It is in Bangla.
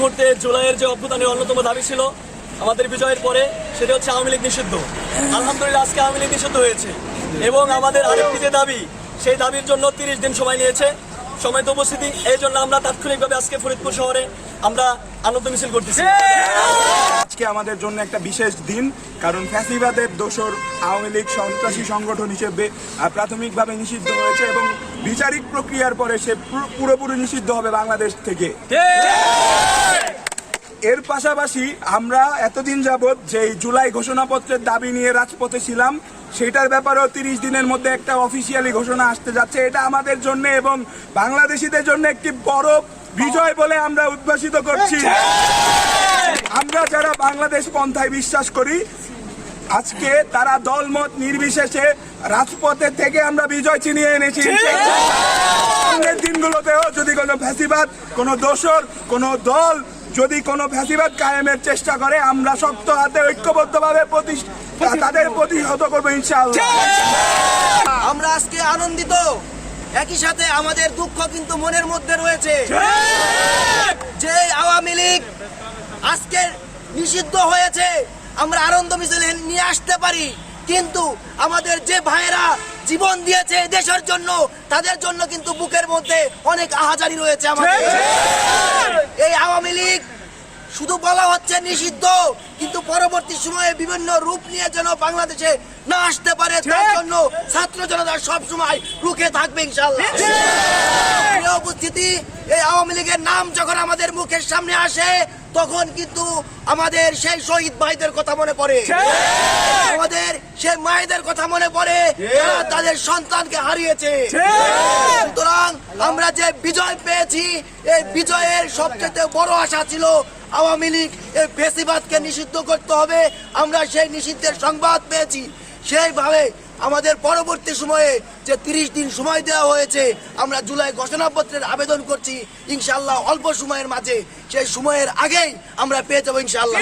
মুহূর্তে জুলাইয়ের যে অভ্যুত্থানের অন্যতম দাবি ছিল আমাদের বিজয়ের পরে, সেটা হচ্ছে আওয়ামী লীগ নিষিদ্ধ। আলহামদুলিল্লাহ আজকে আওয়ামী লীগ নিষিদ্ধ হয়েছে এবং আমাদের আরেকটি যে দাবি, সেই দাবির জন্য 30 দিন সময় নিয়েছে সময়ত উপস্থিতি। এই জন্য আমরা তাৎক্ষণিকভাবে আজকে ফরিদপুর শহরে আমরা আনন্দ মিছিল করতেছি। আজকে আমাদের জন্য একটা বিশেষ দিন, কারণ ফ্যাসিবাদের দোসর আওয়ামী লীগ সন্ত্রাসী সংগঠন হিসেবে প্রাথমিকভাবে নিষিদ্ধ হয়েছে এবং বিচারিক প্রক্রিয়ার পরে সে পুরোপুরি নিষিদ্ধ হবে বাংলাদেশ থেকে। এর পাশাপাশি আমরা এতদিন যাবৎ যে জুলাই ঘোষণাপত্রের দাবি নিয়ে রাজপথে ছিলাম, সেটার ব্যাপারেও 30 দিনের মধ্যে একটা অফিসিয়ালি ঘোষণা আসতে যাচ্ছে। এটা আমাদের জন্য এবং বাংলাদেশিদের জন্য একটি বড় বিজয় বলে আমরা উদ্ভাসিত করছি। আমরা যারা বাংলাদেশ পন্থায় বিশ্বাস করি, আজকে তারা দলমত নির্বিশেষে রাজপথে থেকে আমরা বিজয় ছিনিয়ে এনেছি। সামনের দিনগুলোতেও যদি কোনো ফ্যাসিবাদ, কোনো দোসর, কোনো দল যদি কোনো ফ্যাসিবাদ কায়েমের চেষ্টা করে, আমরা শক্ত হাতে ঐক্যবদ্ধভাবে তাদের প্রতিহত করবো ইনশাআল্লাহ। আমরা আজকে আনন্দিত, একই সাথে আমাদের দুঃখ কিন্তু মনের মধ্যে রয়েছে যে আওয়ামী লীগ আজকে নিষিদ্ধ হয়েছে। আমরা আনন্দ মিছিল নিয়ে আসতে পারি, কিন্তু আমাদের যে ভাইয়েরা জীবন দিয়েছে দেশের জন্য, তাদের জন্য কিন্তু বুকের মধ্যে অনেক আহাজারি রয়েছে আমাদের। এই আওয়ামী লীগ শুধু বলা হচ্ছে নিষিদ্ধ, কিন্তু পরবর্তী সময়ে বিভিন্ন রূপ নিয়ে যেন বাংলাদেশে না আসতে পারে, তার জন্য ছাত্র জনতা সব সময় রুখে থাকবে ইনশাআল্লাহ। উপস্থিতি, এই আওয়ামী লীগের নাম যখন আমাদের মুখের সামনে আসে, তখন কিন্তু আমাদের সেই শহীদ ভাইদের কথা মনে পড়ে, আমাদের সেই মায়েদের কথা মনে পড়ে যারা তাদের সন্তানকে হারিয়েছে। সুতরাং আমরা যে বিজয় পেয়েছি, এই বিজয়ের সবচেয়ে বড় আশা ছিল আওয়ামী লীগ এই ফ্যাসিবাদকে নিষিদ্ধ করতে হবে। আমরা সেই নিষিদ্ধের সংবাদ পেয়েছি। সেইভাবে আমাদের পরবর্তী সময়ে যে 30 দিন সময় দেওয়া হয়েছে, আমরা জুলাই ঘোষণাপত্রের আবেদন করছি ইনশাআল্লাহ অল্প সময়ের মাঝে, সেই সময়ের আগেই আমরা পেয়ে যাবো ইনশাআল্লাহ।